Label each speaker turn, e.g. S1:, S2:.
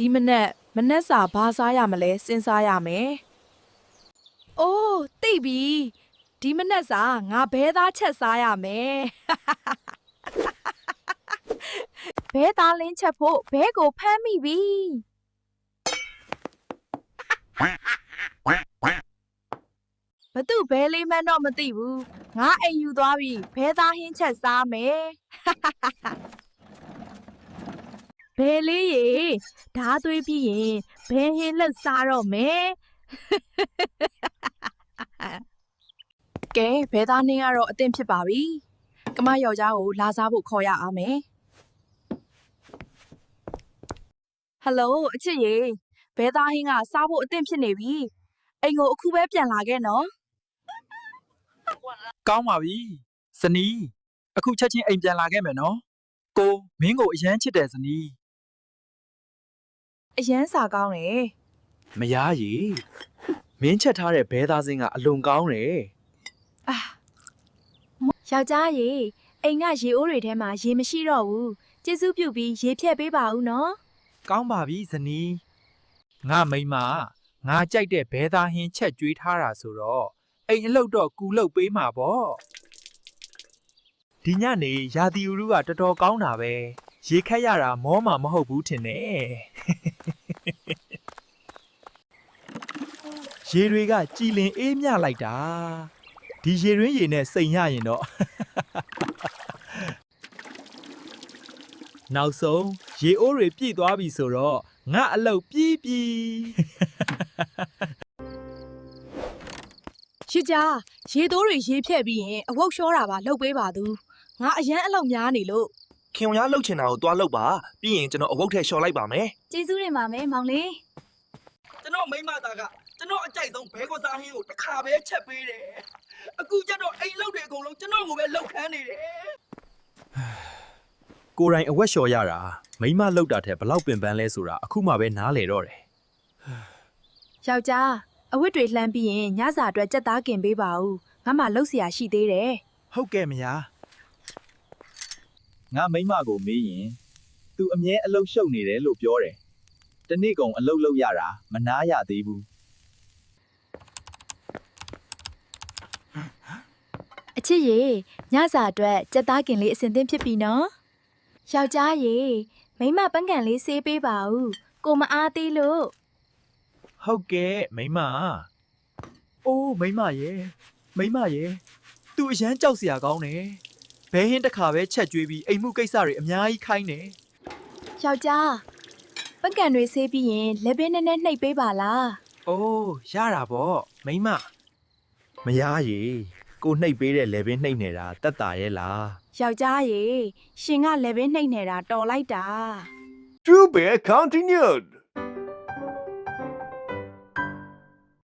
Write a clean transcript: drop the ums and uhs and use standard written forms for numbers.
S1: ဒီမနက်စာဘာစားရမလဲစဉ်းစားရမယ်။အိုးသိပြီဒီမနက်စာငါဘဲသားချက်စားရမယ်။ဘဲသားလင်းချက်ဖို့ဘဲကိုဖမ်းမိပြီ။ဘသူဘဲလေးမှန်းတော့မသိဘူး။ငါအိမ်ယူသွားပြီဘဲသားဟင်းချက်စားမယ်။ဘဲလေးရေဓားသွေးပြီးရင်ဘဲဟင်းလက်စားတော့မယ်ကဲဘဲသားနှင်းကတော့အသင့်ဖြစ်ပါပြီကမယောက်ျားကိုလာစားဖို့ခေါ်ရအောင်မယ်ဟယ်လိုအချစ်ရေဘဲသားဟင်းကစားဖို့အသင့်ဖြစ်နေပြီအိမ်ကိုအခုပဲပြန်လာခဲ့နော်
S2: ကောင်းပါပြီဇနီးအခုချက်ချင်းအိမ်ပြန်လာခဲ့မယ်နော်ကိုမင်းကိုအရန်ချစ်တယ်ဇနီး
S1: အရန်စာကောင်းတယ်
S3: မယားကြီးမင်းချက်ထားတဲ့ဘဲသားစင်းကအလွန်ကောင်းတယ်
S1: ယောက်ျားရေအိမ်ကရေအိုးတွေထဲမှာရေမရှိတော့ဘူးကျေးဇူးပြုပြီးရေဖြည့်ပေးပါဦးနော်
S2: ကောင်းပါပြီဇနီးငါမိန်းမငါကြိုက်တဲ့ဘဲသားဟင်းချက်ကျွေးထားတာဆိုတော့အိမ်အလုပ်တော့ကူလုပ်ပေးမှာပေါ့ဒီညနေရာသီဥတုကတော်တော်ကောင်းတာပဲရေခက်ရတာမောမှာမဟုတ်ဘူးထင်တယ်ရေတွေကကြည်လင်အေးမြလိုက်တာဒီရေရင်းရေနဲ့စိန်ရရင်တော့နောက်ဆုံးရေအိုးတွေပြည့်သွားပြီဆိုတော့ငါအလုပ်ပြီးပြီ
S1: ရှစ်ကြားရေတိုးတွေရေဖြည့်ပြီးရင်အဝုတ်လျှောတာပါလုပ်ပေးပါသူငါအရန်အလုပ်များနေလို့
S4: ခင်ဗျားလှုပ်ချင်တာကိုသွားလှုပ်ပါပြီးရင်ကျွန်တော်အဝုတ်ထဲလျှော်လိုက်ပါမယ်
S5: ကျေးဇူးတင်ပါမယ်မောင်လေး
S4: ကျွန်တော်မိမသားကကျွန်တော်အကြိုက်ဆုံးဘဲကောစားဟင်းကိုတစ်ခါပဲချက်ပေးတယ်အခုကျတော့အိမ်လှုပ်တွေအကုန်လုံးကျွန်တော်ကိုပဲလှုပ်ခမ်းနေတယ်
S3: ကိုယ်တိုင်အဝက်လျှော်ရတာမိမလောက်တာထက်ဘလောက်ပင်ပန်းလဲဆိုတာအခုမှပဲနားလေတော့တယ်
S1: ယောက်ျားအဝတ်တွေလှမ်းပြီးရင်ညစာအတွက်ကြက်သားကင်ပေးပါဦးငါမှလှုပ်เสียရှိသေးတယ်
S2: ဟုတ်ကဲ့မယားငါမိမကိုမေးရင်သူအမြဲအလုပ်ရှုပ်နေတယ်လို့ပြောတယ်တနေ့ကုန်အလုပ်လုပ်ရတာမနာရသေးဘူး
S1: အချစ်ရေညစာအတွက်ကြက်သားကင်လေးအစင်သင့်ဖြစ်ပြီနော်ယောက်ျားရေမိမပန်းကန်လေးဆေးပေးပါဦးကိုမအားသေးလို့
S2: ဟုတ်ကဲ့မိမအိုးမိမရဲ့သူအရန်ကြောက်စရာကောင်းတယ်ဘဲဟင်းတစ်ခါပဲချက်ကျွေးပြီးအိမ်မှုကိစ္စတွေအများကြီးခိုင်းတယ်
S1: ယောက်ျားပန်းကန်တွေဆေးပြီးရင်လက်ဘေးနဲ့နှိပ်ပေးပါလား
S2: အိုးရတာပေါ့မိမ
S3: မယားကြီးကိုနှိပ်ပေးတဲ့လေပင်နှိပ်နေတာတက်တာရဲ့လား
S1: ယောက်ျားရေရှင်ကလက်ဘေးနှိပ်နေတာတော်လိုက်တာ
S6: To be continued